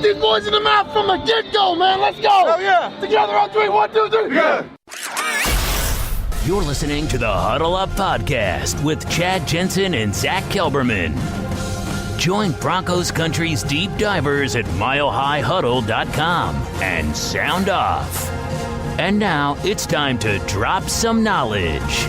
these boys in the mouth from the get-go, man. Let's go. Hell yeah. Together on three. 1, 2, 3. Yeah. You're listening to the Huddle Up Podcast with Chad Jensen and Zack Kelberman. Join Broncos Country's deep divers at milehighhuddle.com and sound off. And now it's time to drop some knowledge.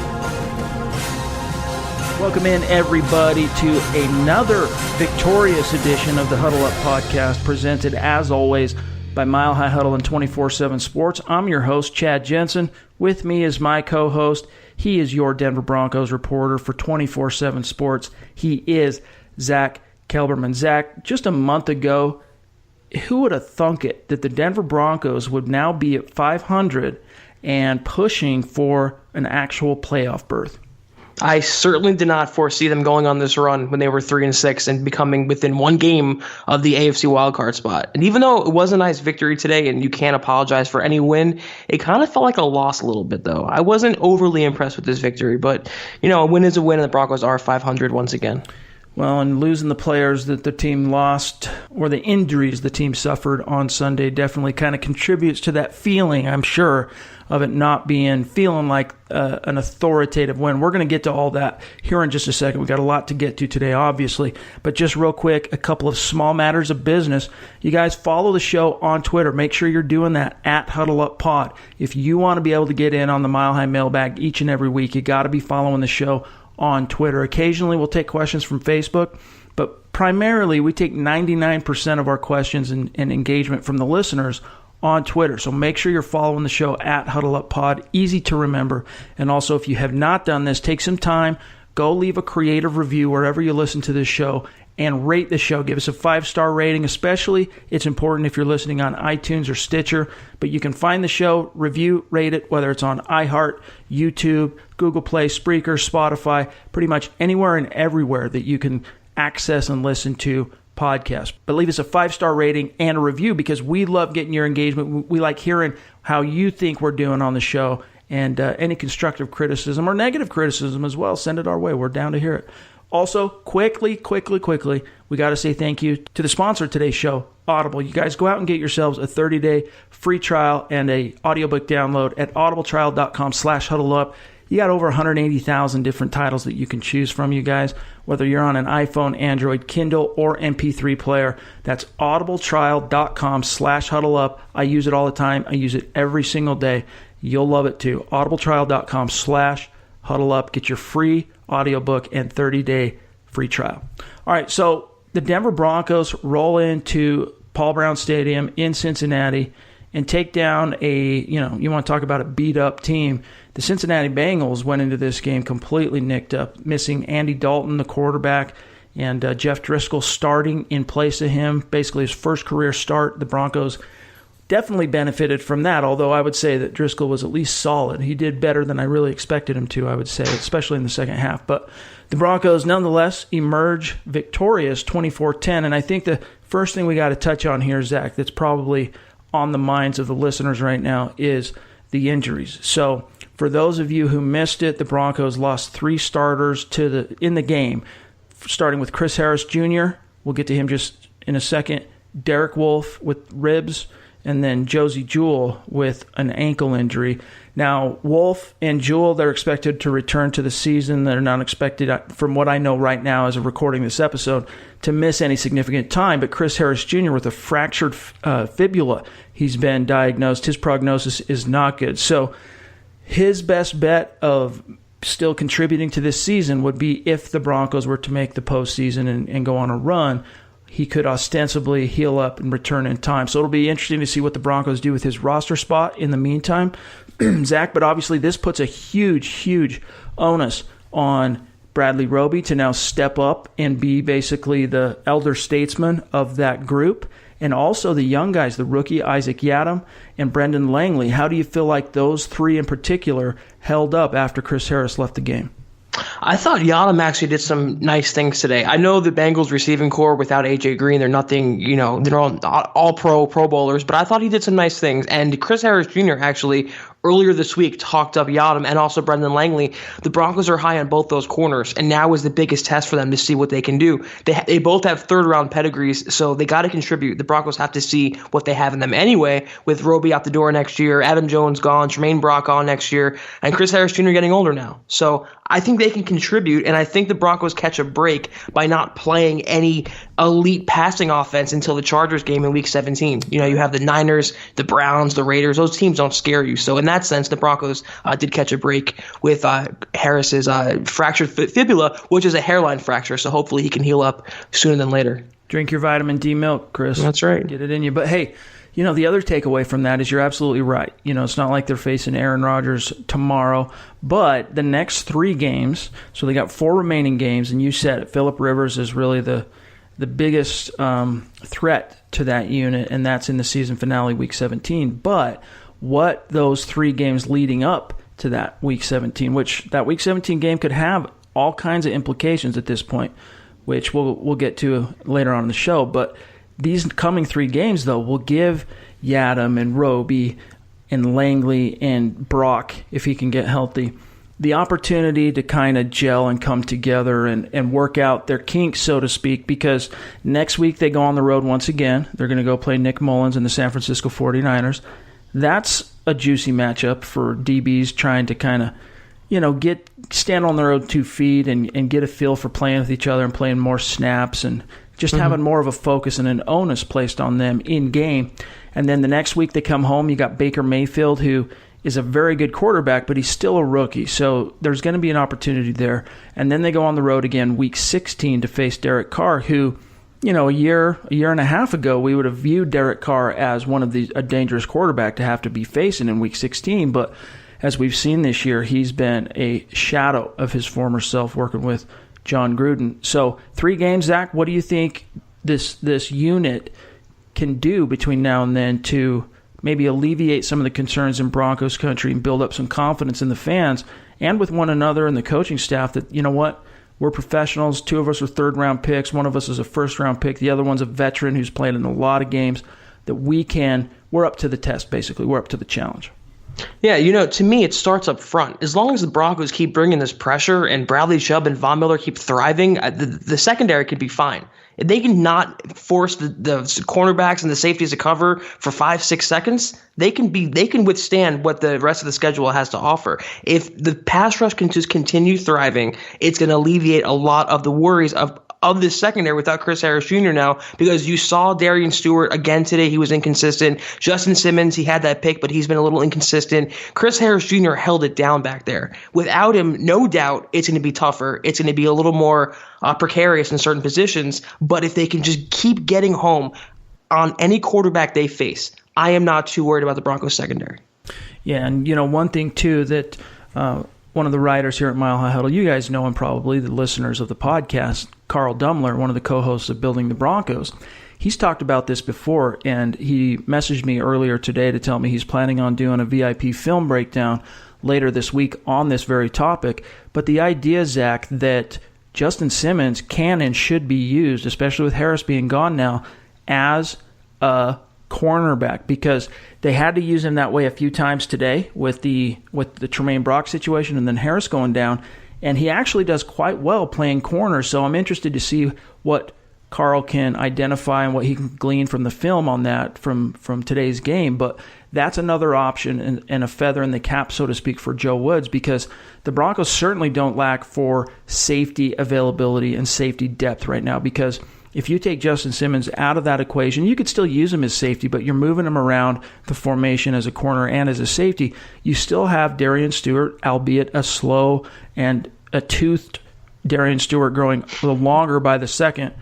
Welcome in, everybody, to another victorious edition of the Huddle Up Podcast, presented, as always, by Mile High Huddle and 24/7 Sports. I'm your host, Chad Jensen. With me is my co-host. He is your Denver Broncos reporter for 24/7 Sports. He is Zack Kelberman. Zack, just a month ago, who would have thunk it that the Denver Broncos would now be at 500 and pushing for an actual playoff berth? I certainly did not foresee them going on this run when they were 3-6 and becoming within one game of the AFC wildcard spot. And even though it was a nice victory today and you can't apologize for any win, it kind of felt like a loss a little bit, though. I wasn't overly impressed with this victory, but, you know, a win is a win, and the Broncos are 500 once again. Well, and losing the players that the team lost, or the injuries the team suffered on Sunday, definitely kind of contributes to that feeling, I'm sure, of it not feeling like an authoritative win. We're going to get to all that here in just a second. We've got a lot to get to today, obviously. But just real quick, a couple of small matters of business. You guys follow the show on Twitter. Make sure you're doing that at HuddleUpPod. If you want to be able to get in on the Mile High Mailbag each and every week, you got to be following the show on Twitter. Occasionally we'll take questions from Facebook, but primarily we take 99% of our questions and engagement from the listeners on Twitter. So make sure you're following the show at HuddleUpPod. Easy to remember. And also, if you have not done this, take some time, go leave a creative review wherever you listen to this show and rate the show. Give us a 5-star rating. Especially, it's important if you're listening on iTunes or Stitcher. But you can find the show, review, rate it, whether it's on iHeart, YouTube, Google Play, Spreaker, Spotify, pretty much anywhere and everywhere that you can access and listen to podcasts. But leave us a 5-star rating and a review, because we love getting your engagement. We like hearing how you think we're doing on the show, and any constructive criticism or negative criticism as well, send it our way. We're down to hear it. Also, quickly, we got to say thank you to the sponsor of today's show, Audible. You guys go out and get yourselves a 30-day free trial and a audiobook download at audibletrial.com/huddleup. You got over 180,000 different titles that you can choose from, you guys, whether you're on an iPhone, Android, Kindle, or MP3 player. That's audibletrial.com/huddleup. I use it all the time. I use it every single day. You'll love it too. audibletrial.com/huddleup. Get your free audiobook and 30-day free trial. All right, so the Denver Broncos roll into Paul Brown Stadium in Cincinnati and take down you want to talk about a beat-up team. The Cincinnati Bengals went into this game completely nicked up, missing Andy Dalton, the quarterback, and Jeff Driscoll starting in place of him, basically his first career start. The Broncos definitely benefited from that, although I would say that Driscoll was at least solid. He did better than I really expected him to, I would say, especially in the second half. But the Broncos, nonetheless, emerge victorious 24-10. And I think the first thing we got to touch on here, Zach, that's probably on the minds of the listeners right now is the injuries. So for those of you who missed it, the Broncos lost 3 starters in the game, starting with Chris Harris Jr. We'll get to him just in a second. Derek Wolfe with ribs, and then Josie Jewell with an ankle injury. Now, Wolfe and Jewell, they're expected to return to the season. They're not expected, from what I know right now as of recording this episode, to miss any significant time. But Chris Harris Jr. with a fractured fibula, he's been diagnosed. His prognosis is not good. So his best bet of still contributing to this season would be if the Broncos were to make the postseason and go on a run. He could ostensibly heal up and return in time. So it'll be interesting to see what the Broncos do with his roster spot in the meantime, Zach. But obviously this puts a huge onus on Bradley Roby to now step up and be basically the elder statesman of that group. And also the young guys, the rookie Isaac Yiadom and Brendan Langley. How do you feel like those 3 in particular held up after Chris Harris left the game? I thought Yiadom actually did some nice things today. I know the Bengals receiving core without A.J. Green, they're nothing, they're all pro bowlers, but I thought he did some nice things. And Chris Harris Jr. actually earlier this week talked up Yadam and also Brendan Langley. The Broncos are high on both those corners, and now is the biggest test for them to see what they can do. They both have third-round pedigrees, so they got to contribute. The Broncos have to see what they have in them anyway, with Roby out the door next year, Evan Jones gone, Tremaine Brock gone next year, and Chris Harris Jr. getting older now. So I think they can contribute, and I think the Broncos catch a break by not playing any elite passing offense until the Chargers game in Week 17. You have the Niners, the Browns, the Raiders. Those teams don't scare you. So in that sense, the Broncos did catch a break with Harris's fractured fibula, which is a hairline fracture. So hopefully he can heal up sooner than later. Drink your vitamin D milk, Chris. That's right. Get it in you. But hey, the other takeaway from that is you're absolutely right. It's not like they're facing Aaron Rodgers tomorrow, but the next 3 games, so they got 4 remaining games, and you said it, Phillip Rivers is really the biggest threat to that unit, and that's in the season finale Week 17. But what those 3 games leading up to that Week 17, which that Week 17 game could have all kinds of implications at this point, which we'll get to later on in the show, but these coming 3 games, though, will give Yadam and Roby and Langley and Brock, if he can get healthy, the opportunity to kind of gel and come together and work out their kinks, so to speak, because next week they go on the road once again. They're going to go play Nick Mullins and the San Francisco 49ers. That's a juicy matchup for DBs trying to kind of, stand on their own 2 feet and get a feel for playing with each other and playing more snaps and just having more of a focus and an onus placed on them in game. And then the next week they come home, you got Baker Mayfield, who is a very good quarterback, but he's still a rookie. So there's going to be an opportunity there. And then they go on the road again, Week 16, to face Derek Carr, who, a year and a half ago, we would have viewed Derek Carr as a dangerous quarterback to have to be facing in Week 16. But as we've seen this year, he's been a shadow of his former self working with John Gruden. So 3 games, Zach, what do you think this unit can do between now and then to maybe alleviate some of the concerns in Broncos country and build up some confidence in the fans and with one another and the coaching staff that, we're professionals. 2 of us are 3rd-round picks. 1 of us is a 1st-round pick. The other one's a veteran who's played in a lot of games, that we're up to the test, basically. We're up to the challenge. Yeah, to me, it starts up front. As long as the Broncos keep bringing this pressure and Bradley Chubb and Von Miller keep thriving, the secondary could be fine. If they can not force the cornerbacks and the safeties to cover for 5-6 seconds, they can withstand what the rest of the schedule has to offer. If the pass rush can just continue thriving, it's going to alleviate a lot of the worries of this secondary without Chris Harris Jr. now, because you saw Darian Stewart again today. He was inconsistent. Justin Simmons, he had that pick, but he's been a little inconsistent. Chris Harris Jr. held it down back there. Without him, no doubt it's going to be tougher. It's going to be a little more precarious in certain positions. But if they can just keep getting home on any quarterback they face, I am not too worried about the Broncos secondary. Yeah, and one thing too that one of the writers here at Mile High Huddle, you guys know him probably, the listeners of the podcast, Carl Dumler, one of the co-hosts of Building the Broncos. He's talked about this before, and he messaged me earlier today to tell me he's planning on doing a VIP film breakdown later this week on this very topic. But the idea, Zach, that Justin Simmons can and should be used, especially with Harris being gone now, as a cornerback, because they had to use him that way a few times today with the Tremaine Brock situation and then Harris going down, and he actually does quite well playing corner. So I'm interested to see what Carl can identify and what he can glean from the film on that from today's game. But that's another option and a feather in the cap, so to speak, for Joe Woods, because the Broncos certainly don't lack for safety availability and safety depth right now, because if you take Justin Simmons out of that equation, you could still use him as safety, but you're moving him around the formation as a corner and as a safety. You still have Darian Stewart, albeit a slow and a toothed Darian Stewart growing a little longer by the second.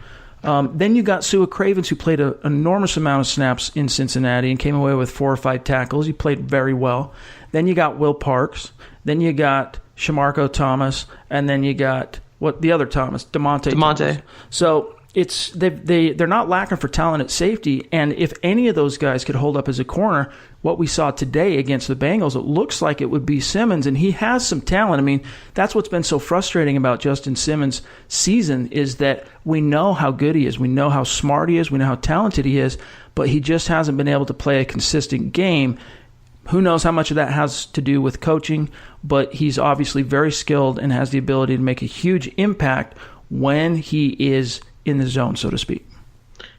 Then you got Sua Cravens, who played an enormous amount of snaps in Cincinnati and came away with 4 or 5 tackles. He played very well. Then you got Will Parks. Then you got Shamarko Thomas. And then you got, the other Thomas? DeMonte. Thomas. So they're not lacking for talent at safety, and if any of those guys could hold up as a corner, what we saw today against the Bengals, it looks like it would be Simmons, and he has some talent. I mean, that's what's been so frustrating about Justin Simmons' season, is that we know how good he is, we know how smart he is, we know how talented he is, but he just hasn't been able to play a consistent game Who knows how much of that has to do with coaching, but he's obviously very skilled and has the ability to make a huge impact when he is in the zone, so to speak.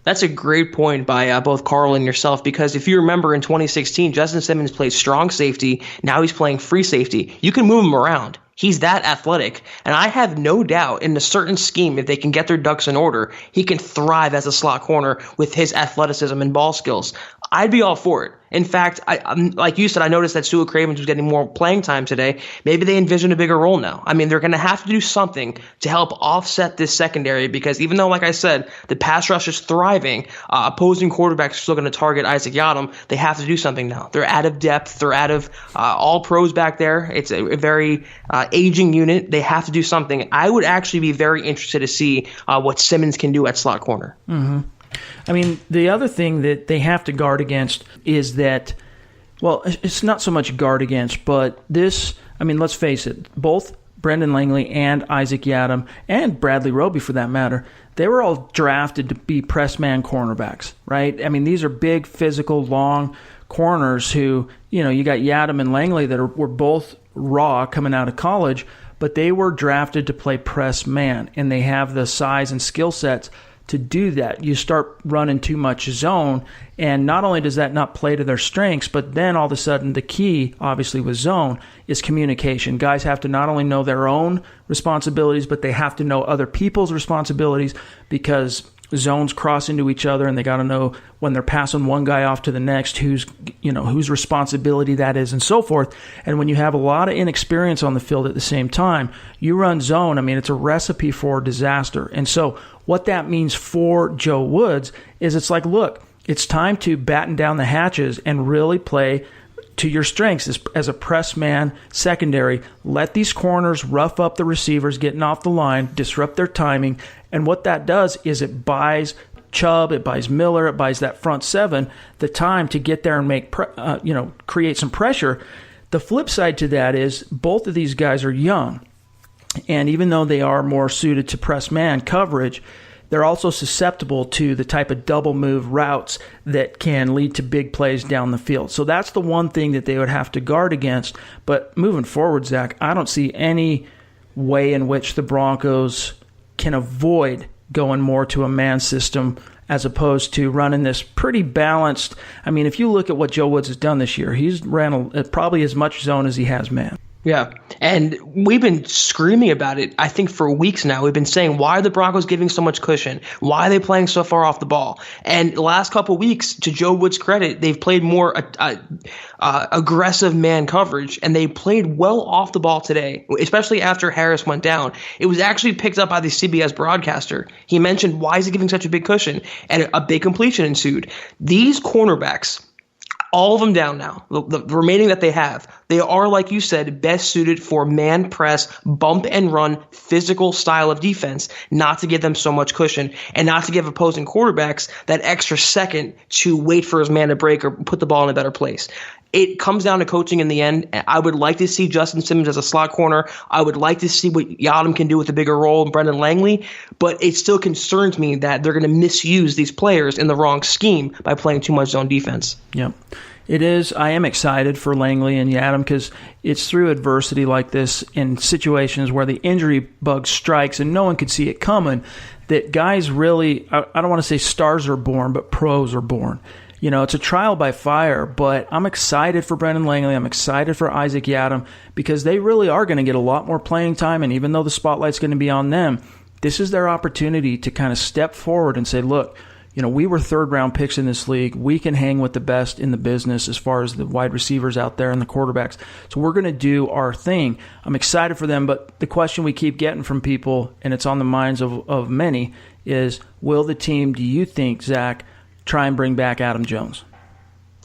That's a great point by both Carl and yourself, because if you remember in 2016, Justin Simmons played strong safety. Now he's playing free safety. You can move him around. He's that athletic. And I have no doubt in a certain scheme, if they can get their ducks in order, he can thrive as a slot corner with his athleticism and ball skills. I'd be all for it. In fact, like you said, I noticed that Sua Cravens was getting more playing time today. Maybe they envision a bigger role now. I mean, they're going to have to do something to help offset this secondary, because even though, like I said, the pass rush is thriving, opposing quarterbacks are still going to target Isaac Yiadom. They have to do something now. They're out of depth. They're out of all pros back there. It's a very aging unit. They have to do something. I would actually be very interested to see what Simmons can do at slot corner. Mm-hmm. I mean, the other thing that they have to guard against is that, well, it's not so much guard against, but this, I mean, let's face it, both Brendan Langley and Isaac Yiadom, and Bradley Roby for that matter, they were all drafted to be press man cornerbacks, right? I mean, these are big, physical, long corners who, you know, you got Yiadom and Langley that were both raw coming out of college, but they were drafted to play press man, and they have the size and skill sets to do that. You start running too much zone, and not only does that not play to their strengths, but then all of a sudden the key, obviously with zone, is communication. Guys have to not only know their own responsibilities, but they have to know other people's responsibilities, because zones cross into each other, and they got to know when they're passing one guy off to the next whose responsibility that is, and so forth. And when you have a lot of inexperience on the field at the same time, you run zone. I mean, it's a recipe for disaster. And so what that means for Joe Woods is it's like, look, it's time to batten down the hatches and really play to your strengths as a press man secondary. Let these corners rough up the receivers getting off the line, disrupt their timing, and what that does is it buys Chubb, it buys Miller, it buys that front seven the time to get there and make create some pressure. The flip side to that is both of these guys are young, and even though they are more suited to press man coverage, they're also susceptible to the type of double move routes that can lead to big plays down the field. So that's the one thing that they would have to guard against. But moving forward, Zach, I don't see any way in which the Broncos can avoid going more to a man system as opposed to running this pretty balanced. I mean, if you look at what Joe Woods has done this year, he's ran probably as much zone as he has man. Yeah, and we've been screaming about it, I think, for weeks now. We've been saying, why are the Broncos giving so much cushion? Why are they playing so far off the ball? And the last couple of weeks, to Joe Woods' credit, they've played more aggressive man coverage, and they played well off the ball today, especially after Harris went down. It was actually picked up by the CBS broadcaster. He mentioned, why is he giving such a big cushion? And a big completion ensued. These cornerbacks, all of them down now, the remaining that they have, they are, like you said, best suited for man press, bump and run, physical style of defense, not to give them so much cushion and not to give opposing quarterbacks that extra second to wait for his man to break or put the ball in a better place. It comes down to coaching in the end. I would like to see Justin Simmons as a slot corner. I would like to see what Yiadom can do with a bigger role in Brendan Langley, but it still concerns me that they're going to misuse these players in the wrong scheme by playing too much zone defense. Yeah. It is. I am excited for Langley and Yiadom because it's through adversity like this, in situations where the injury bug strikes and no one could see it coming, that guys really, I don't want to say stars are born, but pros are born. You know, it's a trial by fire, but I'm excited for Brendan Langley. I'm excited for Isaac Yiadom because they really are going to get a lot more playing time, and even though the spotlight's going to be on them, this is their opportunity to kind of step forward and say, look, you know, we were third-round picks in this league. We can hang with the best in the business as far as the wide receivers out there and the quarterbacks. So we're going to do our thing. I'm excited for them, but the question we keep getting from people, and it's on the minds of many, is will the team, do you think, Zach, try and bring back Adam Jones?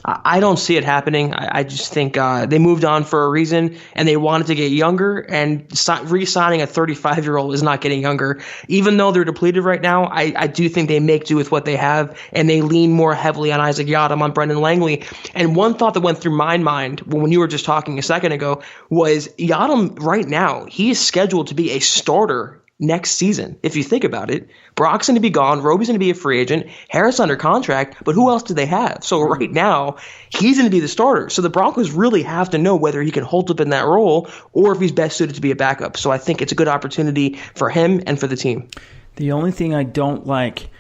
I don't see it happening. I just think they moved on for a reason, and they wanted to get younger, and re-signing a 35-year-old is not getting younger. Even though they're depleted right now, I do think they make do with what they have, and they lean more heavily on Isaac Yiadom, on Brendan Langley. And one thought that went through my mind when you were just talking a second ago was Yiadom right now, he is scheduled to be a starter next season. If you think about it, Brock's going to be gone. Roby's going to be a free agent. Harris under contract. But who else do they have? So right now, he's going to be the starter. So the Broncos really have to know whether he can hold up in that role or if he's best suited to be a backup. So I think it's a good opportunity for him and for the team. The only thing I don't like,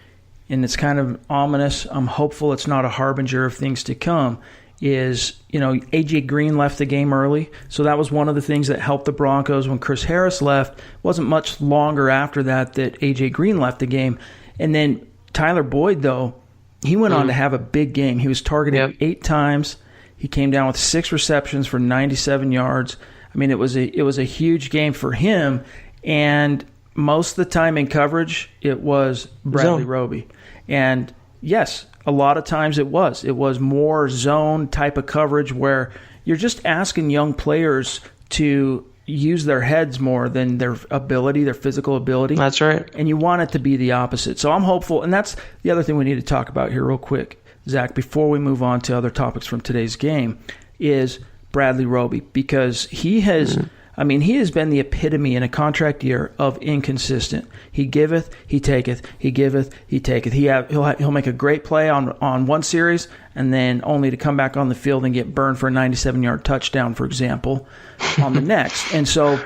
and it's kind of ominous, I'm hopeful it's not a harbinger of things to come, is, A.J. Green left the game early. So that was one of the things that helped the Broncos when Chris Harris left. It wasn't much longer after that A.J. Green left the game. And then Tyler Boyd, though, he went on to have a big game. He was targeted 8 times. He came down with 6 receptions for 97 yards. I mean, it was a huge game for him. And most of the time in coverage, it was Bradley Roby. And yes, a lot of times it was more zone type of coverage where you're just asking young players to use their heads more than their physical ability. That's right. And you want it to be the opposite. So I'm hopeful. And that's the other thing we need to talk about here real quick, Zach, before we move on to other topics from today's game, is Bradley Roby, because he has he has been the epitome in a contract year of inconsistent. He giveth, he taketh. He giveth, he taketh. He'll make a great play on one series and then only to come back on the field and get burned for a 97-yard touchdown, for example, on the next. And so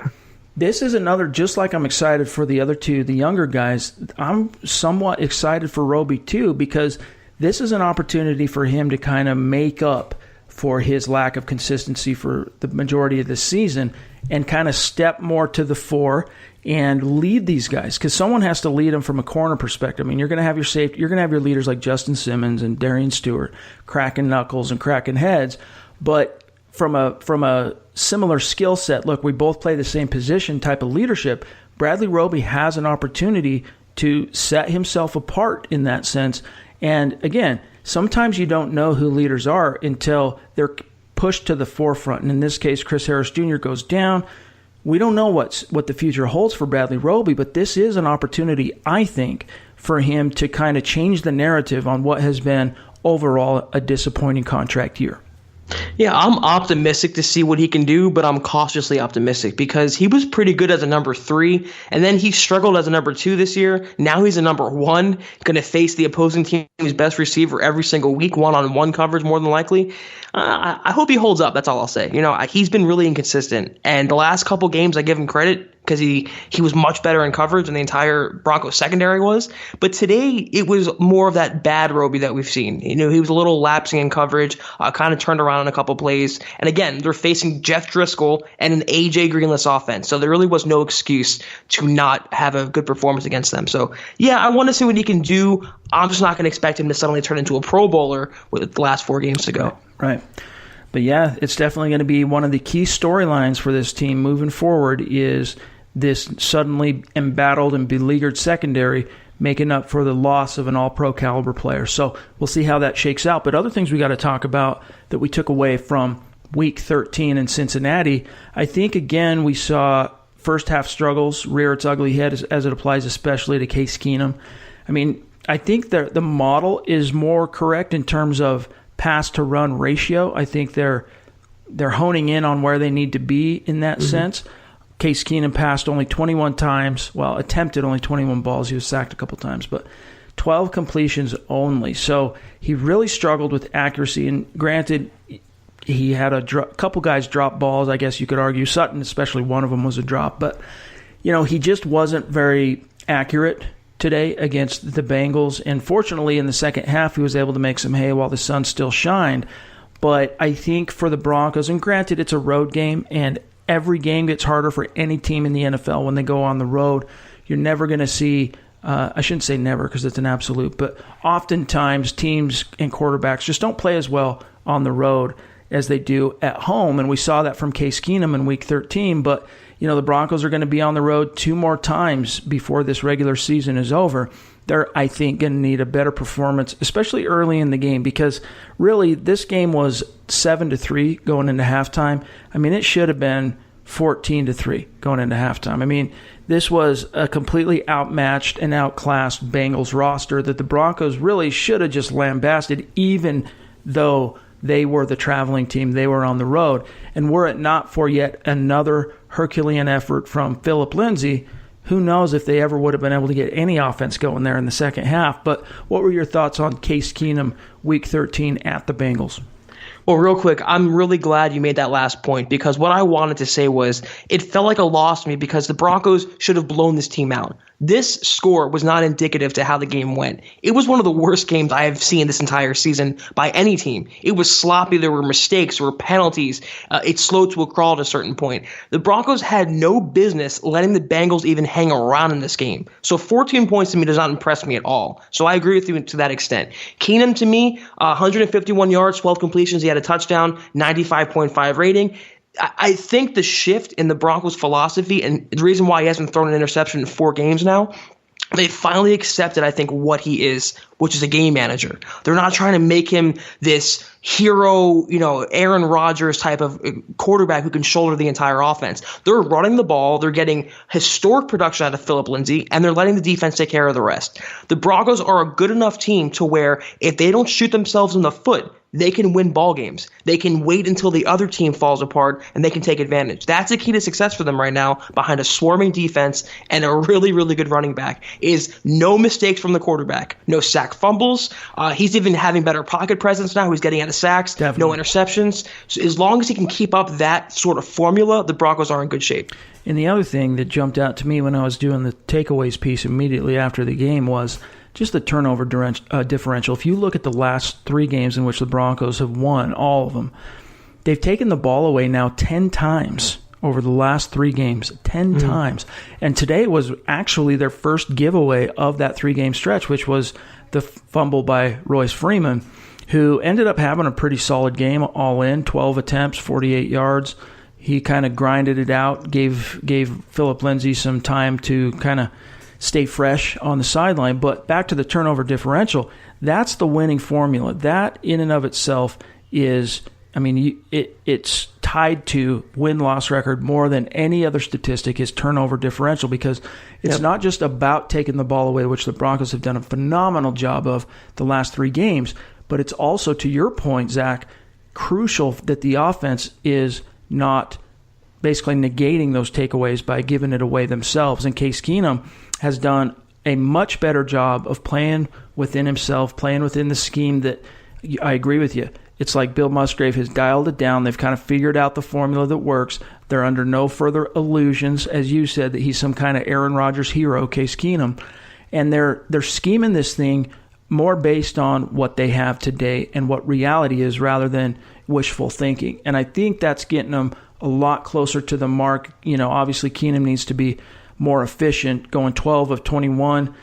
this is another, just like I'm excited for the other two, the younger guys, I'm somewhat excited for Roby too, because this is an opportunity for him to kind of make up for his lack of consistency for the majority of this season and kind of step more to the fore and lead these guys, because someone has to lead them from a corner perspective. I mean, you're going to have your safety, you're going to have your leaders like Justin Simmons and Darian Stewart cracking knuckles and cracking heads, but from a similar skill set, look, we both play the same position type of leadership. Bradley Roby has an opportunity to set himself apart in that sense. And again, sometimes you don't know who leaders are until they're pushed to the forefront. And in this case, Chris Harris Jr. goes down. We don't know what the future holds for Bradley Roby, but this is an opportunity, I think, for him to kind of change the narrative on what has been overall a disappointing contract year. Yeah, I'm optimistic to see what he can do, but I'm cautiously optimistic because he was pretty good as a number 3, and then he struggled as a number 2 this year. Now he's a number 1, going to face the opposing team's best receiver every single week, one-on-one coverage more than likely. I hope he holds up. That's all I'll say. He's been really inconsistent, and the last couple games I give him credit because he was much better in coverage than the entire Broncos secondary was. But today it was more of that bad Roby that we've seen. He was a little lapsing in coverage, kind of turned around in a couple plays. And again, they're facing Jeff Driscoll and an A.J. Greenless offense. So there really was no excuse to not have a good performance against them. So yeah, I want to see what he can do. I'm just not going to expect him to suddenly turn into a Pro Bowler with the last 4 games to go. Right. But yeah, it's definitely going to be one of the key storylines for this team moving forward is this suddenly embattled and beleaguered secondary making up for the loss of an all-pro caliber player. So we'll see how that shakes out. But other things we got to talk about that we took away from Week 13 in Cincinnati, I think, again, we saw first half struggles rear its ugly head as it applies especially to Case Keenum. I mean, I think the model is more correct in terms of pass-to-run ratio. I think they're honing in on where they need to be in that sense. Case Keenum passed only 21 times. Well, attempted only 21 balls. He was sacked a couple times, but 12 completions only. So he really struggled with accuracy. And granted, he had a couple guys drop balls, I guess you could argue. Sutton, especially one of them, was a drop. But, he just wasn't very accurate today against the Bengals. And fortunately, in the second half, he was able to make some hay while the sun still shined. But I think for the Broncos, and granted, it's a road game, and every game gets harder for any team in the NFL when they go on the road. You're never going to see, I shouldn't say never because it's an absolute, but oftentimes teams and quarterbacks just don't play as well on the road as they do at home. And we saw that from Case Keenum in Week 13. But, the Broncos are going to be on the road 2 more times before this regular season is over. They're, I think, going to need a better performance, especially early in the game, because really this game was 7-3 going into halftime. I mean, it should have been 14-3 going into halftime. I mean, this was a completely outmatched and outclassed Bengals roster that the Broncos really should have just lambasted, even though they were the traveling team. They were on the road. And were it not for yet another Herculean effort from Philip Lindsay who knows if they ever would have been able to get any offense going there in the second half. But what were your thoughts on Case Keenum Week 13 at the Bengals? Well, real quick, I'm really glad you made that last point, because what I wanted to say was it felt like a loss to me because the Broncos should have blown this team out. This score was not indicative to how the game went. It was one of the worst games I have seen this entire season by any team. It was sloppy. There were mistakes. There were penalties. It slowed to a crawl at a certain point. The Broncos had no business letting the Bengals even hang around in this game. So 14 points to me does not impress me at all. So I agree with you to that extent. Keenum, to me, 151 yards, 12 completions. He had a touchdown, 95.5 rating. I think the shift in the Broncos' philosophy, and the reason why he hasn't thrown an interception in 4 games now, they finally accepted, I think, what he is, which is a game manager. They're not trying to make him this hero, Aaron Rodgers type of quarterback who can shoulder the entire offense. They're running the ball. They're getting historic production out of Phillip Lindsay, and they're letting the defense take care of the rest. The Broncos are a good enough team to where if they don't shoot themselves in the foot, they can win ball games. They can wait until the other team falls apart, and they can take advantage. That's the key to success for them right now, behind a swarming defense and a really, really good running back, is no mistakes from the quarterback, no sack fumbles. He's even having better pocket presence now. He's getting out of sacks, Definitely. No interceptions. So as long as he can keep up that sort of formula, the Broncos are in good shape. And the other thing that jumped out to me when I was doing the takeaways piece immediately after the game was just the turnover differential. If you look at the last 3 games in which the Broncos have won, all of them, they've taken the ball away now 10 times over the last 3 games, 10 times. And today was actually their first giveaway of that 3-game stretch, which was the fumble by Royce Freeman, who ended up having a pretty solid game all in, 12 attempts, 48 yards. He kind of grinded it out, gave Phillip Lindsay some time to kind of stay fresh on the sideline. But back to the turnover differential, that's the winning formula. That in and of itself is, it's tied to win-loss record more than any other statistic, is turnover differential, because it's not just about taking the ball away, which the Broncos have done a phenomenal job of the last 3 games, but it's also, to your point, Zach, crucial that the offense is not basically negating those takeaways by giving it away themselves. And Case Keenum has done a much better job of playing within himself, playing within the scheme that, I agree with you, it's like Bill Musgrave has dialed it down. They've kind of figured out the formula that works. They're under no further illusions, as you said, that he's some kind of Aaron Rodgers hero, Case Keenum. And they're scheming this thing more based on what they have today and what reality is rather than wishful thinking. And I think that's getting them a lot closer to the mark. Obviously Keenum needs to be more efficient, going 12 of 21,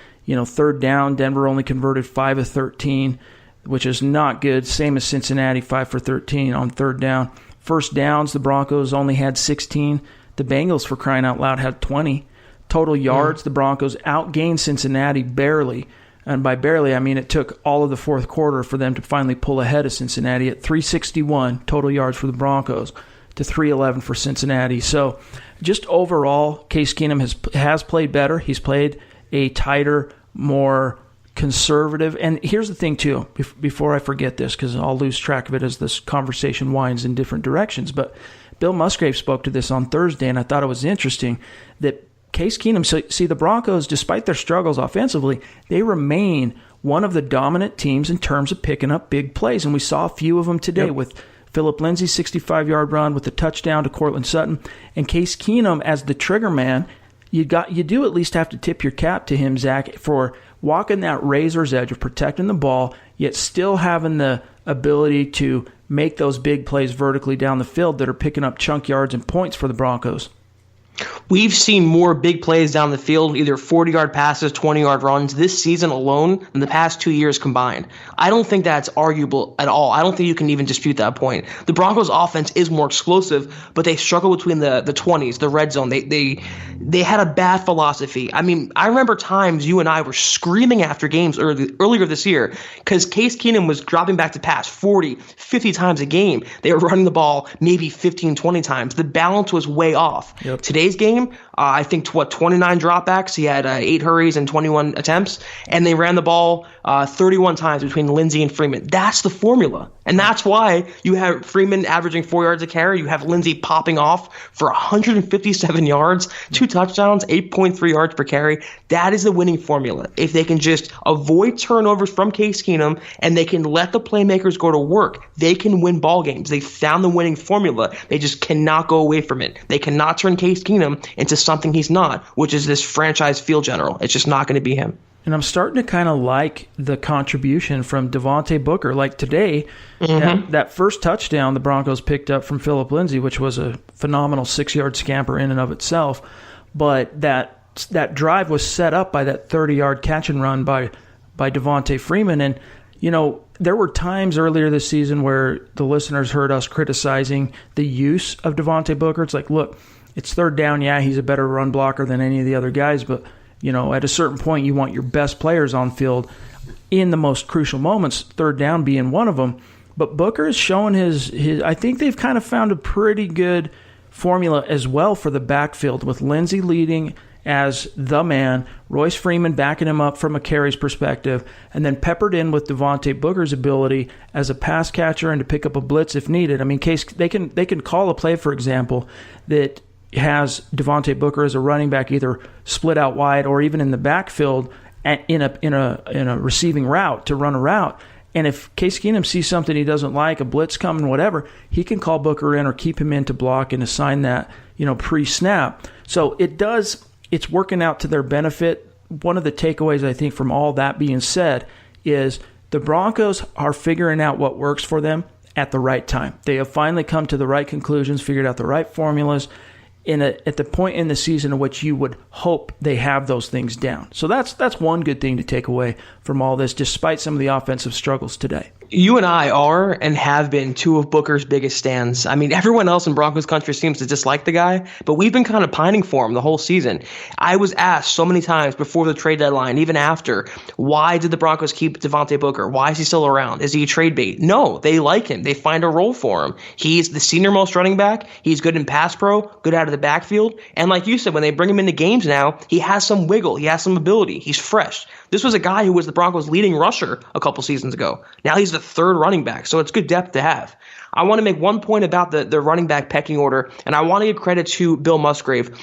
third down. Denver only converted 5 of 13, which is not good. Same as Cincinnati, 5 for 13 on third down. First downs, the Broncos only had 16. The Bengals, for crying out loud, had 20. Total yards, the Broncos outgained Cincinnati barely. And by barely, I mean it took all of the fourth quarter for them to finally pull ahead of Cincinnati at 361 total yards for the Broncos to 311 for Cincinnati. So just overall, Case Keenum has played better. He's played a tighter, more conservative. And here's the thing, too, before I forget this, because I'll lose track of it as this conversation winds in different directions. But Bill Musgrave spoke to this on Thursday, and I thought it was interesting that Case Keenum, see, the Broncos, despite their struggles offensively, they remain one of the dominant teams in terms of picking up big plays. And we saw a few of them today with Phillip Lindsay's 65-yard run with the touchdown to Cortland Sutton. And Case Keenum, as the trigger man, you do at least have to tip your cap to him, Zach, for walking that razor's edge of protecting the ball, yet still having the ability to make those big plays vertically down the field that are picking up chunk yards and points for the Broncos. We've seen more big plays down the field, either 40-yard passes, 20-yard runs, this season alone than the past 2 years combined. I don't think that's arguable at all. I don't think you can even dispute that point. The Broncos' offense is more explosive, but they struggle between the 20s, the red zone. They had a bad philosophy. I mean, I remember times you and I were screaming after games earlier this year because Case Keenum was dropping back to pass 40, 50 times a game. They were running the ball maybe 15, 20 times. The balance was way off. Today's today's game, I think 29 dropbacks. He had 8 hurries and 21 attempts, and they ran the ball 31 times between Lindsey and Freeman. That's the formula, and that's why you have Freeman averaging 4 yards a carry. You have Lindsey popping off for 157 yards, 2 touchdowns, 8.3 yards per carry. That is the winning formula. If they can just avoid turnovers from Case Keenum and they can let the playmakers go to work, they can win ball games. They found the winning formula. They just cannot go away from it. They cannot turn Case Keenum into something he's not, which is this franchise field general. It's just not going to be him. And I'm starting to kind of like the contribution from Devontae Booker. Like today, that first touchdown the Broncos picked up from Phillip Lindsay, which was a phenomenal 6-yard scamper in and of itself. But that drive was set up by that 30-yard catch and run by Devontae Freeman. And, there were times earlier this season where the listeners heard us criticizing the use of Devontae Booker. It's like, look, it's third down. Yeah, he's a better run blocker than any of the other guys, but at a certain point, you want your best players on field in the most crucial moments, third down being one of them. But Booker is showing his I think they've kind of found a pretty good formula as well for the backfield, with Lindsey leading as the man, Royce Freeman backing him up from a carries perspective, and then peppered in with Devontae Booker's ability as a pass catcher and to pick up a blitz if needed. I mean, Case, they can call a play, for example, that has Devontae Booker as a running back either split out wide or even in the backfield in a receiving route to run a route. And if Case Keenum sees something he doesn't like, a blitz coming, whatever, he can call Booker in or keep him in to block and assign that, pre-snap. So it's working out to their benefit. One of the takeaways, I think, from all that being said is the Broncos are figuring out what works for them at the right time. They have finally come to the right conclusions, figured out the right formulas, at the point in the season in which you would hope they have those things down. So that's one good thing to take away from all this, despite some of the offensive struggles today. You and I are and have been two of Booker's biggest stands. I mean, everyone else in Broncos country seems to dislike the guy, but we've been kind of pining for him the whole season. I was asked so many times before the trade deadline, even after, why did the Broncos keep Devontae Booker? Why is he still around? Is he a trade bait? No, they like him. They find a role for him. He's the senior most running back. He's good in pass pro, good out of the backfield. And like you said, when they bring him into games now, he has some wiggle. He has some ability. He's fresh. This was a guy who was the Broncos' leading rusher a couple seasons ago. Now he's the third running back, so it's good depth to have. I want to make one point about the running back pecking order, and I want to give credit to Bill Musgrave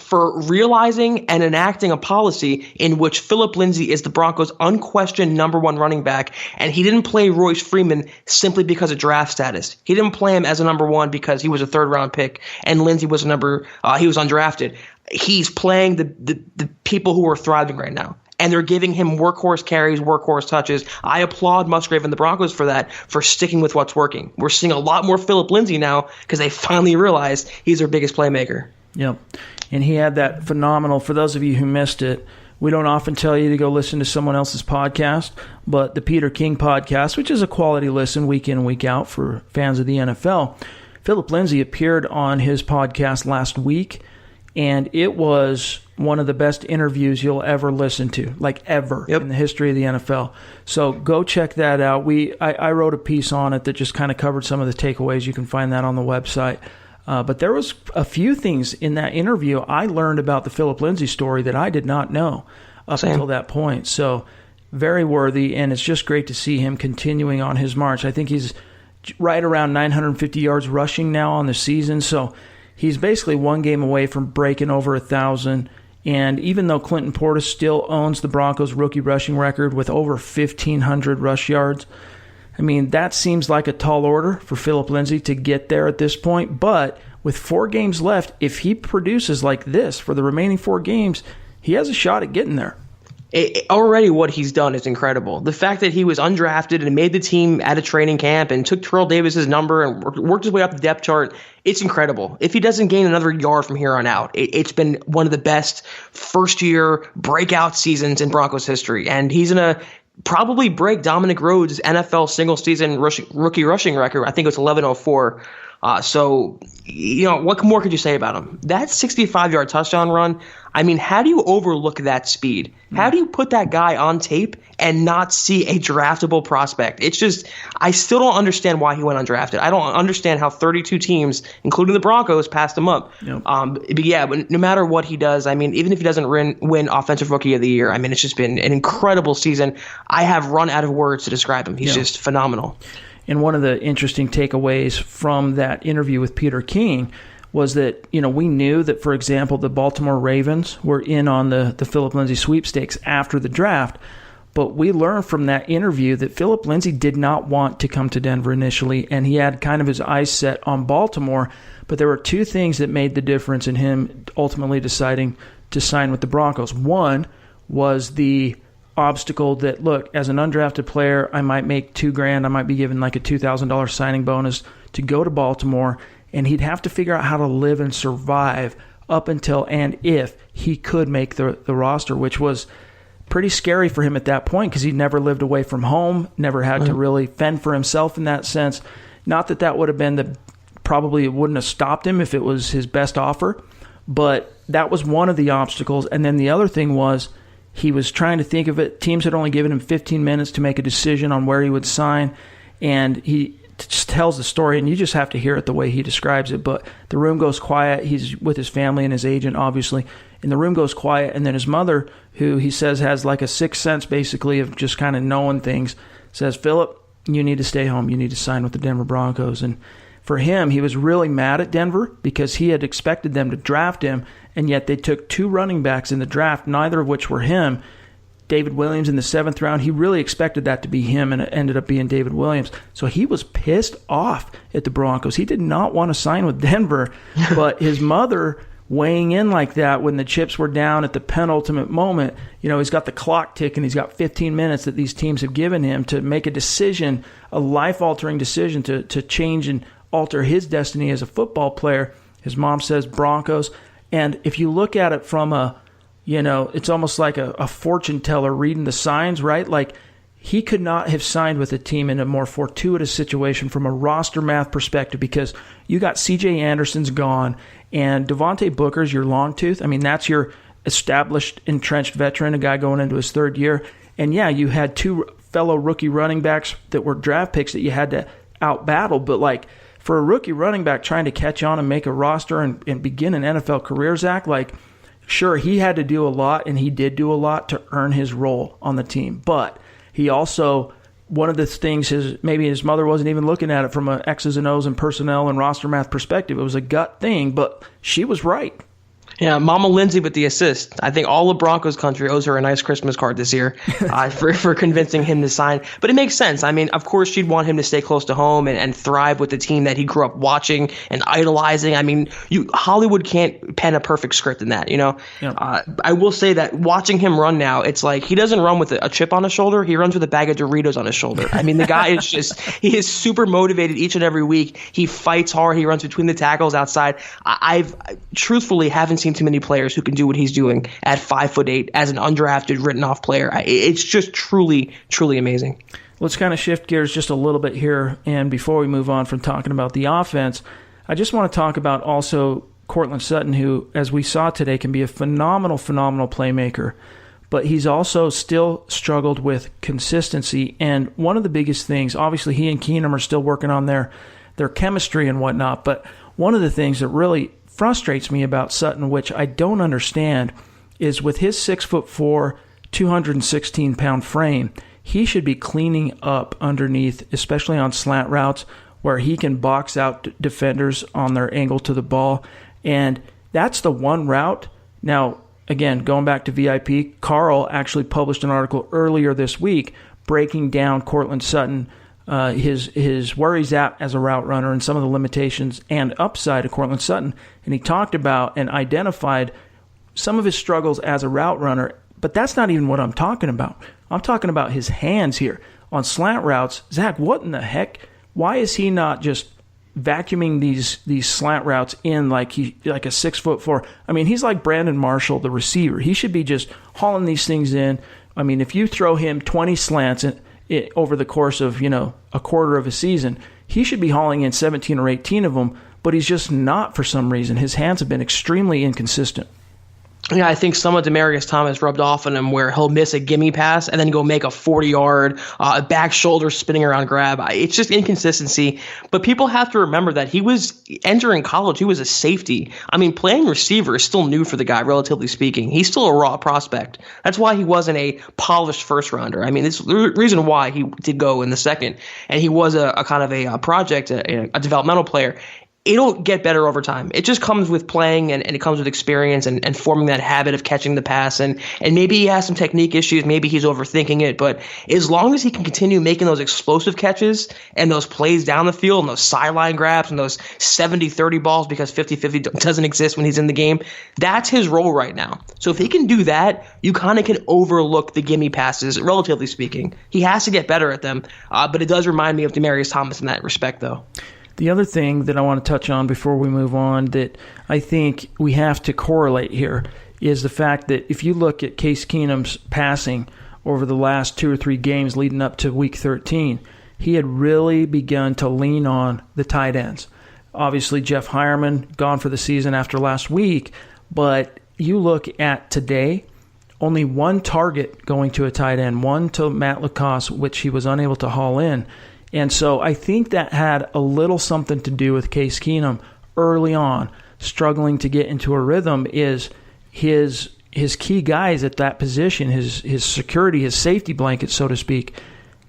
for realizing and enacting a policy in which Phillip Lindsay is the Broncos' unquestioned number one running back, and he didn't play Royce Freeman simply because of draft status. He didn't play him as a number one because he was a third-round pick, and Lindsay was he was undrafted. He's playing the people who are thriving right now. And they're giving him workhorse carries, workhorse touches. I applaud Musgrave and the Broncos for that, for sticking with what's working. We're seeing a lot more Phillip Lindsay now because they finally realized he's their biggest playmaker. Yep. And he had that phenomenal, for those of you who missed it, we don't often tell you to go listen to someone else's podcast, but the Peter King podcast, which is a quality listen week in and week out for fans of the NFL. Phillip Lindsay appeared on his podcast last week, and it was one of the best interviews you'll ever listen to, like ever, in the history of the NFL. So go check that out. I wrote a piece on it that just kind of covered some of the takeaways. You can find that on the website. But there was a few things in that interview I learned about the Phillip Lindsay story that I did not know up until that point. So very worthy, and it's just great to see him continuing on his march. I think he's right around 950 yards rushing now on the season. So he's basically one game away from breaking over 1,000. And even though Clinton Portis still owns the Broncos' rookie rushing record with over 1,500 rush yards, I mean, that seems like a tall order for Phillip Lindsay to get there at this point. But with 4 games left, if he produces like this for the remaining 4 games, he has a shot at getting there. Already what he's done is incredible. The fact that he was undrafted and made the team at a training camp and took Terrell Davis's number and worked his way up the depth chart, it's incredible. If he doesn't gain another yard from here on out, it's been one of the best first-year breakout seasons in Broncos history. And he's going to probably break Dominic Rhodes' NFL single-season rookie rushing record. I think it was 1104. So, what more could you say about him? That 65-yard touchdown run, I mean, how do you overlook that speed? How do you put that guy on tape and not see a draftable prospect? It's just, I still don't understand why he went undrafted. I don't understand how 32 teams, including the Broncos, passed him up. Yep. But no matter what he does, I mean, even if he doesn't win Offensive Rookie of the Year, I mean, it's just been an incredible season. I have run out of words to describe him. He's just phenomenal. And one of the interesting takeaways from that interview with Peter King was that, we knew that, for example, the Baltimore Ravens were in on the Philip Lindsay sweepstakes after the draft. But we learned from that interview that Philip Lindsay did not want to come to Denver initially, and he had kind of his eyes set on Baltimore. But there were two things that made the difference in him ultimately deciding to sign with the Broncos. One was the obstacle that, look, as an undrafted player, I might make $2,000, I might be given like a $2,000 signing bonus to go to Baltimore, and he'd have to figure out how to live and survive up until and if he could make the roster, which was pretty scary for him at that point because he'd never lived away from home, never had to really fend for himself in that sense. Not that that would have been probably it wouldn't have stopped him if it was his best offer, but that was one of the obstacles. And then the other thing was he was trying to think of it. Teams had only given him 15 minutes to make a decision on where he would sign, and he just tells the story, and you just have to hear it the way he describes it. But the room goes quiet. He's with his family and his agent, obviously, and the room goes quiet. And then his mother, who he says has like a sixth sense, basically, of just kind of knowing things, says, "Philip, you need to stay home. You need to sign with the Denver Broncos." And for him, he was really mad at Denver because he had expected them to draft him, and yet they took two running backs in the draft, neither of which were him. David Williams in the 7th round, he really expected that to be him, and it ended up being David Williams. So he was pissed off at the Broncos. He did not want to sign with Denver, but his mother weighing in like that when the chips were down at the penultimate moment, he's got the clock ticking, he's got 15 minutes that these teams have given him to make a decision, a life-altering decision to change and alter his destiny as a football player. His mom says Broncos. And if you look at it from it's almost like a fortune teller reading the signs, right? Like, he could not have signed with a team in a more fortuitous situation from a roster math perspective because you got C.J. Anderson's gone and Devontae Booker's your long tooth. I mean, that's your established, entrenched veteran, a guy going into his 3rd year. And, yeah, you had two fellow rookie running backs that were draft picks that you had to out-battle. But, like, for a rookie running back trying to catch on and make a roster and begin an NFL career, Zach, like, sure, he had to do a lot, and he did do a lot to earn his role on the team. But he also, one of the things maybe his mother wasn't even looking at it from an X's and O's and personnel and roster math perspective. It was a gut thing, but she was right. Yeah, Mama Lindsay with the assist. I think all of Broncos country owes her a nice Christmas card this year for convincing him to sign. But it makes sense. I mean, of course, she'd want him to stay close to home and thrive with the team that he grew up watching and idolizing. I mean, Hollywood can't pen a perfect script in that, Yeah. I will say that watching him run now, it's like he doesn't run with a chip on his shoulder. He runs with a bag of Doritos on his shoulder. I mean, the guy is he is super motivated each and every week. He fights hard. He runs between the tackles outside. I've truthfully haven't seen too many players who can do what he's doing at 5'8" as an undrafted, written off player. It's just truly, truly amazing. Let's kind of shift gears just a little bit here, and before we move on from talking about the offense, I just want to talk about also Courtland Sutton, who, as we saw today, can be a phenomenal, phenomenal playmaker, but he's also still struggled with consistency. And one of the biggest things, obviously he and Keenum are still working on their chemistry and whatnot, but one of the things that really frustrates me about Sutton, which I don't understand, is with his 6'4", 216-pound frame, he should be cleaning up underneath, especially on slant routes where he can box out defenders on their angle to the ball. And that's the one route. Now, again, going back to VIP, Carl actually published an article earlier this week breaking down Courtland Sutton, his where he's at as a route runner and some of the limitations and upside of Courtland Sutton. And he talked about and identified some of his struggles as a route runner, but that's not even what I'm talking about. I'm talking about his hands here. On slant routes, Zach, what in the heck? Why is he not just vacuuming these slant routes in like a 6'4"? I mean, he's like Brandon Marshall, the receiver. He should be just hauling these things in. I mean, if you throw him 20 slants over the course of, a quarter of a season, he should be hauling in 17 or 18 of them, but he's just not for some reason. His hands have been extremely inconsistent. Yeah, I think some of Demaryius Thomas rubbed off on him where he'll miss a gimme pass and then go make a 40-yard back shoulder spinning around grab. It's just inconsistency. But people have to remember that he was entering college. He was a safety. I mean, playing receiver is still new for the guy, relatively speaking. He's still a raw prospect. That's why he wasn't a polished first-rounder. I mean, it's the reason why he did go in the second. And he was a kind of a project, a developmental player. It'll get better over time. It just comes with playing and it comes with experience and forming that habit of catching the pass. And maybe he has some technique issues. Maybe he's overthinking it. But as long as he can continue making those explosive catches and those plays down the field and those sideline grabs and those 70-30 balls because 50-50 doesn't exist when he's in the game, that's his role right now. So if he can do that, you kind of can overlook the gimme passes, relatively speaking. He has to get better at them. But it does remind me of Demaryius Thomas in that respect, though. The other thing that I want to touch on before we move on that I think we have to correlate here is the fact that if you look at Case Keenum's passing over the last 2 or 3 games leading up to Week 13, he had really begun to lean on the tight ends. Obviously, Jeff Hireman gone for the season after last week, but you look at today, only 1 target going to a tight end, 1 to Matt LaCosse, which he was unable to haul in. And so I think that had a little something to do with Case Keenum early on, struggling to get into a rhythm. Is his key guys at that position, his security, his safety blanket, so to speak,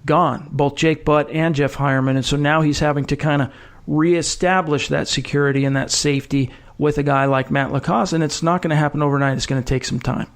gone, both Jake Butt and Jeff Hireman. And so now he's having to kind of reestablish that security and that safety with a guy like Matt LaCosse, and it's not going to happen overnight. It's going to take some time.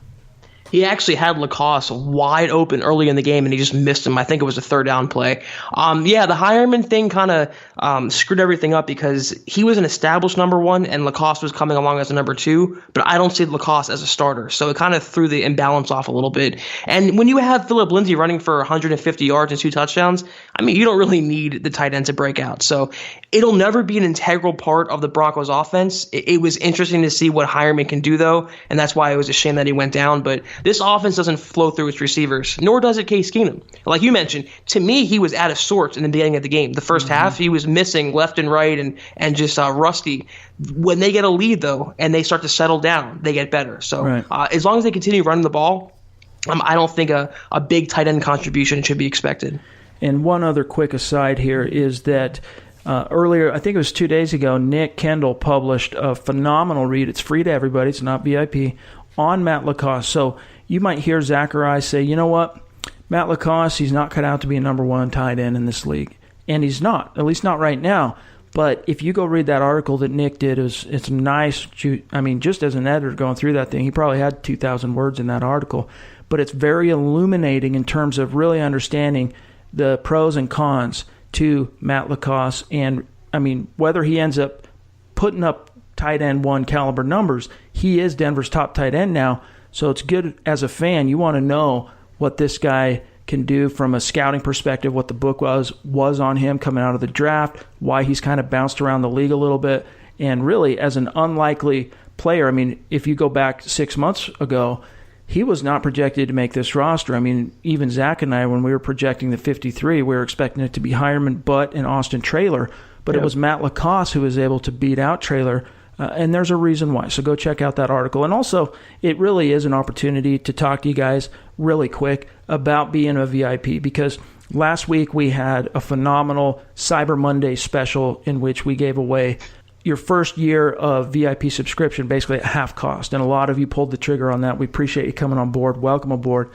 He actually had LaCosse wide open early in the game, and he just missed him. I think it was a 3rd down play. The Hireman thing kind of screwed everything up because he was an established number 1, and LaCosse was coming along as a number 2, but I don't see LaCosse as a starter. So it kind of threw the imbalance off a little bit. And when you have Phillip Lindsay running for 150 yards and 2 touchdowns, I mean, you don't really need the tight end to break out. So it'll never be an integral part of the Broncos offense. It was interesting to see what Hireman can do, though, and that's why it was a shame that he went down. But this offense doesn't flow through its receivers, nor does it Case Keenum. Like you mentioned, to me, he was out of sorts in the beginning of the game. The first half, he was missing left and right and just rusty. When they get a lead, though, and they start to settle down, they get better. So right. As long as they continue running the ball, I don't think a big tight end contribution should be expected. And one other quick aside here is that earlier, I think it was 2 days ago, Nick Kendall published a phenomenal read. It's free to everybody. It's not VIP, on Matt LaCosse. So you might hear Zachariah say, you know what, Matt LaCosse, he's not cut out to be a number 1 tight end in this league. And he's not, at least not right now. But if you go read that article that Nick did, it's nice. I mean, just as an editor going through that thing, he probably had 2,000 words in that article. But it's very illuminating in terms of really understanding the pros and cons to Matt LaCosse. And, I mean, whether he ends up putting up tight end 1 caliber numbers, he is Denver's top tight end now. So it's good as a fan. You want to know what this guy can do from a scouting perspective, what the book was on him coming out of the draft, why he's kind of bounced around the league a little bit. And really, as an unlikely player, I mean, if you go back 6 months ago, he was not projected to make this roster. I mean, even Zach and I, when we were projecting the 53, we were expecting it to be Hireman, Butt, and Austin Traylor. But It was Matt LaCosse who was able to beat out Traylor. And there's a reason why. So go check out that article. And also, it really is an opportunity to talk to you guys really quick about being a VIP, because last week we had a phenomenal Cyber Monday special in which we gave away your first year of VIP subscription basically at half cost. And a lot of you pulled the trigger on that. We appreciate you coming on board. Welcome aboard.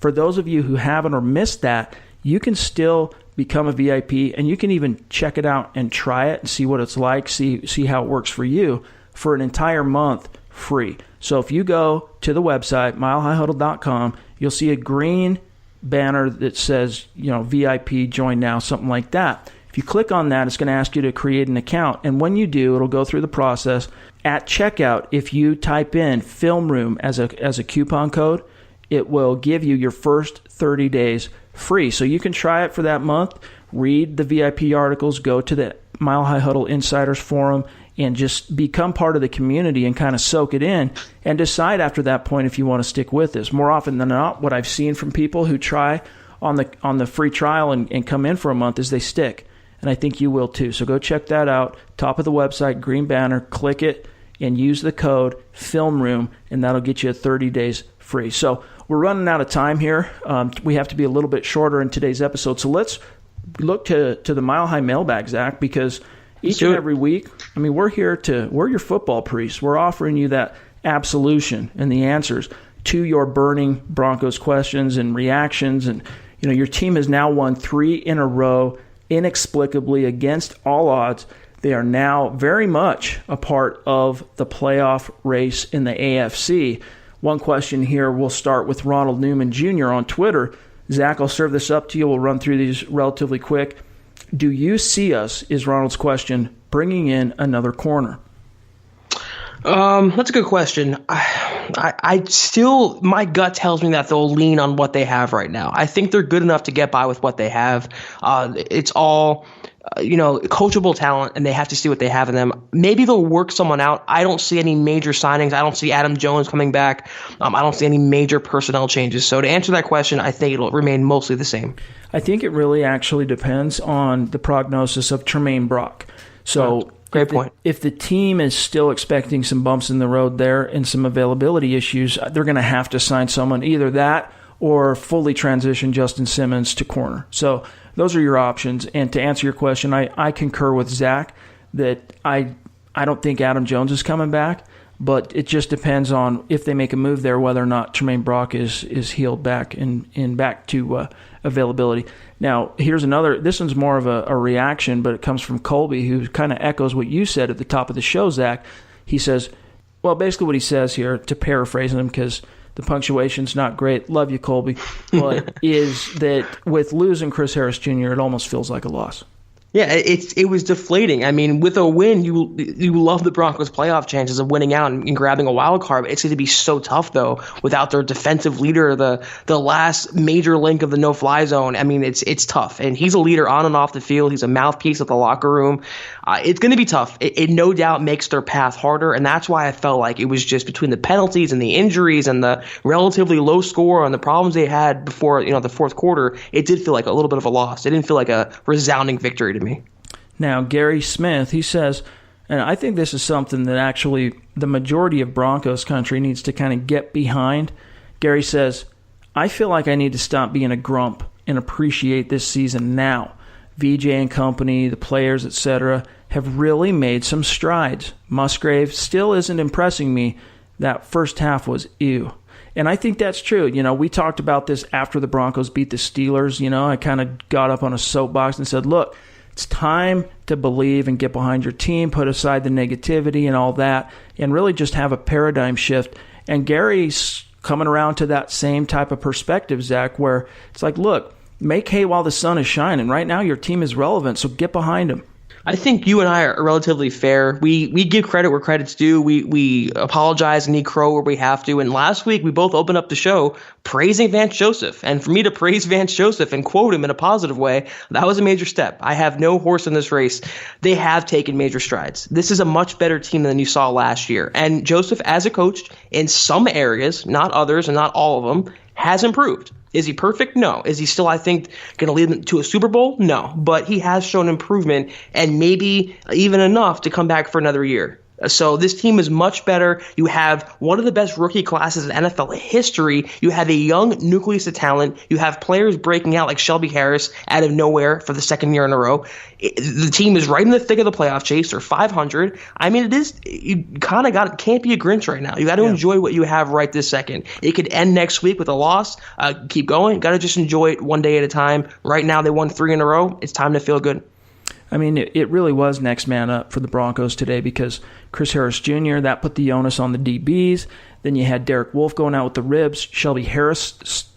For those of you who haven't or missed that, you can still become a VIP, and you can even check it out and try it and see what it's like, see how it works for you for an entire month free. So if you go to the website, milehighhuddle.com, you'll see a green banner that says, VIP, join now, something like that. If you click on that, it's going to ask you to create an account. And when you do, it'll go through the process. At checkout, if you type in Film Room as a coupon code, it will give you your first 30 days free. So you can try it for that month, read the VIP articles, go to the Mile High Huddle Insiders Forum, and just become part of the community and kind of soak it in and decide after that point if you want to stick with this. More often than not, what I've seen from people who try on the free trial and come in for a month is they stick. and I think you will too. So go check that out. Top of the website, green banner, click it, and use the code FILMROOM, and that'll get you 30 days free. So we're running out of time here. We have to be a little bit shorter in today's episode. So let's look to the Mile High mailbag, Zach, because each and every week, I mean, we're your football priests. We're offering you that absolution and the answers to your burning Broncos questions and reactions. And, your team has now won 3 in a row inexplicably against all odds. They are now very much a part of the playoff race in the AFC. One question here, we'll start with Ronald Newman Jr. on Twitter. Zach, I'll serve this up to you. We'll run through these relatively quick. Do you see us, is Ronald's question, bringing in another corner? That's a good question. I still, my gut tells me that they'll lean on what they have right now. I think they're good enough to get by with what they have. It's all, coachable talent, and they have to see what they have in them. Maybe they'll work someone out. I don't see any major signings. I don't see Adam Jones coming back. I don't see any major personnel changes. So to answer that question, I think it'll remain mostly the same. I think it really actually depends on the prognosis of Tremaine Brock. So great point. If the team is still expecting some bumps in the road there and some availability issues, they're going to have to sign someone, either that or fully transition Justin Simmons to corner. So those are your options. And to answer your question, I concur with Zach that I don't think Adam Jones is coming back, but it just depends on if they make a move there, whether or not Tremaine Brock is healed back and back to availability. Now, here's another. This one's more of a reaction, but it comes from Colby, who kind of echoes what you said at the top of the show, Zach. He says, well, basically what he says here, to paraphrase him because the punctuation's not great, love you, Colby, but is that with losing Chris Harris Jr., it almost feels like a loss. Yeah, it was deflating. I mean, with a win, you love the Broncos' playoff chances of winning out and grabbing a wild card. It's going to be so tough, though, without their defensive leader, the last major link of the no-fly zone. I mean, it's tough. And he's a leader on and off the field. He's a mouthpiece of the locker room. It's going to be tough. It no doubt makes their path harder, and that's why I felt like it was just between the penalties and the injuries and the relatively low score and the problems they had before the fourth quarter, it did feel like a little bit of a loss. It didn't feel like a resounding victory to me. Now, Gary Smith, he says, and I think this is something that actually the majority of Broncos country needs to kind of get behind. Gary says, I feel like I need to stop being a grump and appreciate this season now. VJ and company, the players, etc., have really made some strides. Musgrave still isn't impressing me. That first half was ew. And I think that's true. We talked about this after the Broncos beat the Steelers. I kind of got up on a soapbox and said, look, it's time to believe and get behind your team, put aside the negativity and all that, and really just have a paradigm shift. And Gary's coming around to that same type of perspective, Zach, where it's like, look, make hay while the sun is shining. Right now your team is relevant, so get behind them. I think you and I are relatively fair. We give credit where credit's due. We apologize and need crow where we have to. And last week we both opened up the show praising Vance Joseph. And for me to praise Vance Joseph and quote him in a positive way, that was a major step. I have no horse in this race. They have taken major strides. This is a much better team than you saw last year. And Joseph, as a coach, in some areas, not others and not all of them, has improved. Is he perfect? No. Is he still, I think, going to lead them to a Super Bowl? No. But he has shown improvement and maybe even enough to come back for another year. So this team is much better. You have one of the best rookie classes in NFL history. You have a young nucleus of talent. You have players breaking out like Shelby Harris out of nowhere for the second year in a row. The team is right in the thick of the playoff chase. They're 500. I mean, it is. You kind of can't be a Grinch right now. You got to enjoy what you have right this second. It could end next week with a loss. Keep going. Got to just enjoy it one day at a time. Right now, they won 3 in a row. It's time to feel good. I mean, it really was next man up for the Broncos today because Chris Harris Jr., that put the onus on the DBs. Then you had Derek Wolfe going out with the ribs. Shelby Harris,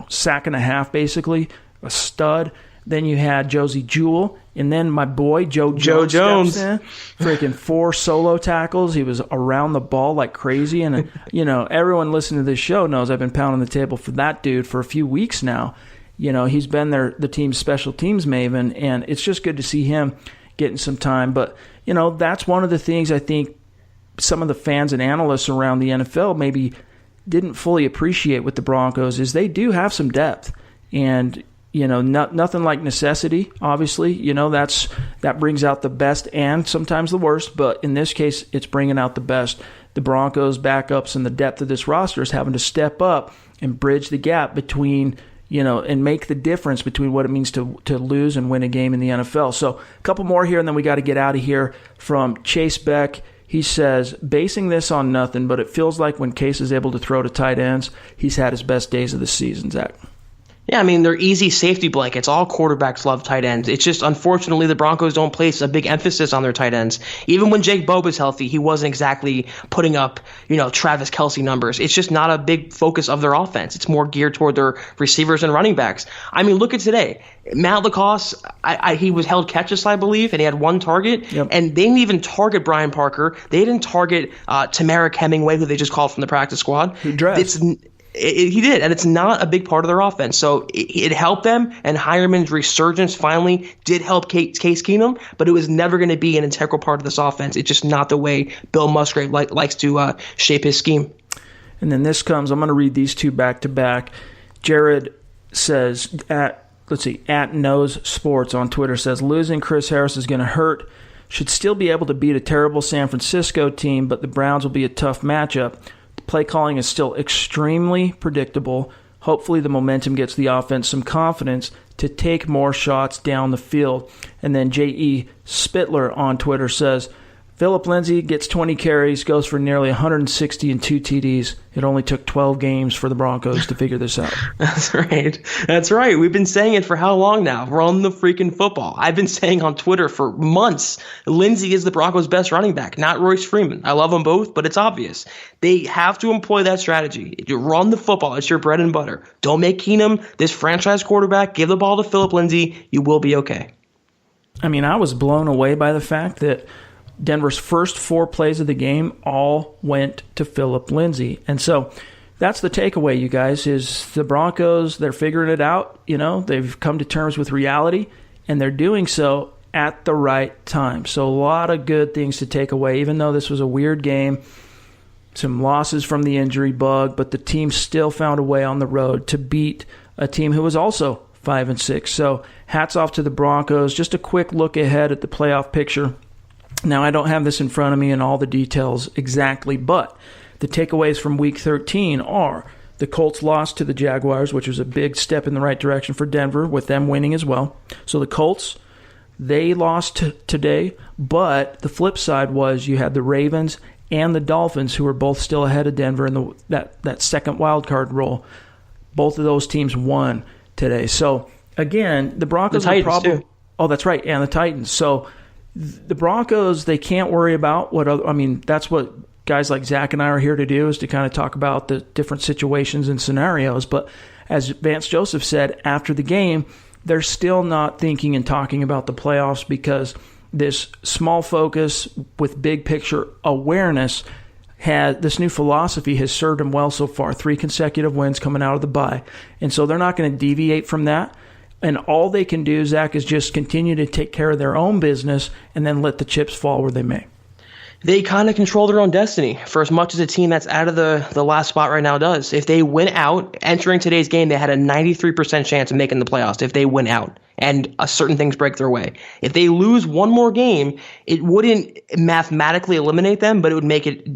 sack and a half basically, a stud. Then you had Josie Jewell. And then my boy, Joe Jones. Freaking 4 solo tackles. He was around the ball like crazy. And, everyone listening to this show knows I've been pounding the table for that dude for a few weeks now. He's been the team's special teams maven, and it's just good to see him getting some time. But, that's one of the things I think some of the fans and analysts around the NFL maybe didn't fully appreciate with the Broncos is they do have some depth. And nothing like necessity, obviously. That brings out the best and sometimes the worst, but in this case, it's bringing out the best. The Broncos, backups, and the depth of this roster is having to step up and bridge the gap between, and make the difference between what it means to lose and win a game in the NFL. So a couple more here, and then we got to get out of here. From Chase Beck, he says, basing this on nothing, but it feels like when Case is able to throw to tight ends, he's had his best days of the season, Zach. Yeah, I mean, they're easy safety blankets. All quarterbacks love tight ends. It's just, unfortunately, the Broncos don't place a big emphasis on their tight ends. Even when Jake Bowe was healthy, he wasn't exactly putting up, Travis Kelce numbers. It's just not a big focus of their offense. It's more geared toward their receivers and running backs. I mean, look at today. Matt Lacoste, he was held catches, I believe, and he had one target. Yep. And they didn't even target Brian Parker. They didn't target Tamarick Hemingway, who they just called from the practice squad. Who dressed? He did, and it's not a big part of their offense. So it helped them, and Hireman's resurgence finally did help Case Keenum, but it was never going to be an integral part of this offense. It's just not the way Bill Musgrave likes to shape his scheme. And then this comes, I'm going to read these two back to back. Jared says, at Knows Sports on Twitter, says, losing Chris Harris is going to hurt. Should still be able to beat a terrible San Francisco team, but the Browns will be a tough matchup. Play calling is still extremely predictable. Hopefully the momentum gets the offense some confidence to take more shots down the field. And then J.E. Spittler on Twitter says, Phillip Lindsay gets 20 carries, goes for nearly 160 and 2 TDs. It only took 12 games for the Broncos to figure this out. That's right. We've been saying it for how long now? Run the freaking football. I've been saying on Twitter for months, Lindsay is the Broncos' best running back, not Royce Freeman. I love them both, but it's obvious. They have to employ that strategy. You run the football. It's your bread and butter. Don't make Keenum this franchise quarterback. Give the ball to Phillip Lindsay. You will be okay. I mean, I was blown away by the fact that Denver's first 4 plays of the game all went to Phillip Lindsay. And so that's the takeaway, you guys, is the Broncos, they're figuring it out. They've come to terms with reality, and they're doing so at the right time. So a lot of good things to take away, even though this was a weird game, some losses from the injury bug, but the team still found a way on the road to beat a team who was also 5-6. So hats off to the Broncos. Just a quick look ahead at the playoff picture. Now, I don't have this in front of me and all the details exactly, but the takeaways from Week 13 are the Colts lost to the Jaguars, which was a big step in the right direction for Denver, with them winning as well. So the Colts, they lost today, but the flip side was you had the Ravens and the Dolphins, who were both still ahead of Denver in that second wild card role. Both of those teams won today. So, again, the Broncos are probably... too. Oh, that's right, and the Titans. So the Broncos, they can't worry about that's what guys like Zach and I are here to do, is to kind of talk about the different situations and scenarios. But as Vance Joseph said after the game, they're still not thinking and talking about the playoffs, because this small focus with big picture awareness, this new philosophy has served them well so far. 3 consecutive wins coming out of the bye. And so they're not going to deviate from that. And all they can do, Zach, is just continue to take care of their own business and then let the chips fall where they may. They kind of control their own destiny, for as much as a team that's out of the last spot right now does. If they win out, entering today's game, they had a 93% chance of making the playoffs if they win out and certain things break their way. If they lose one more game, it wouldn't mathematically eliminate them, but it would make it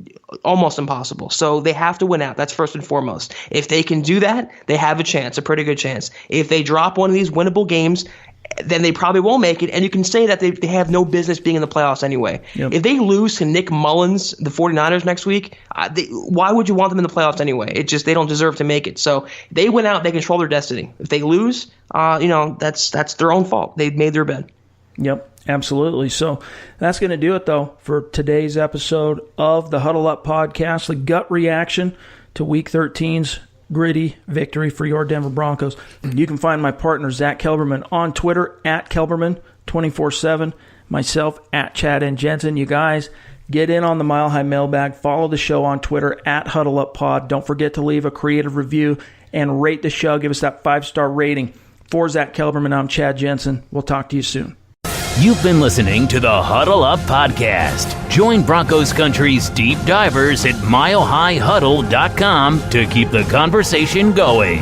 almost impossible. So they have to win out. That's first and foremost. If they can do that, they have a chance, a pretty good chance. If they drop one of these winnable games, then they probably won't make it, and you can say that they have no business being in the playoffs anyway. Yep. If they lose to Nick Mullins, the 49ers, next week, why would you want them in the playoffs anyway? They don't deserve to make it. So if they win out, they control their destiny. If they lose, that's their own fault. They've made their bed. Yep, absolutely. So that's going to do it, though, for today's episode of the Huddle Up Podcast, the gut reaction to Week 13's gritty victory for your Denver Broncos. You can find my partner, Zack Kelberman, on Twitter, at Kelberman247, myself, at Chad and Jensen. You guys, get in on the Mile High Mailbag. Follow the show on Twitter, at HuddleUpPod. Don't forget to leave a creative review and rate the show. Give us that 5-star rating. For Zack Kelberman, I'm Chad Jensen. We'll talk to you soon. You've been listening to the Huddle Up Podcast. Join Broncos Country's deep divers at milehighhuddle.com to keep the conversation going.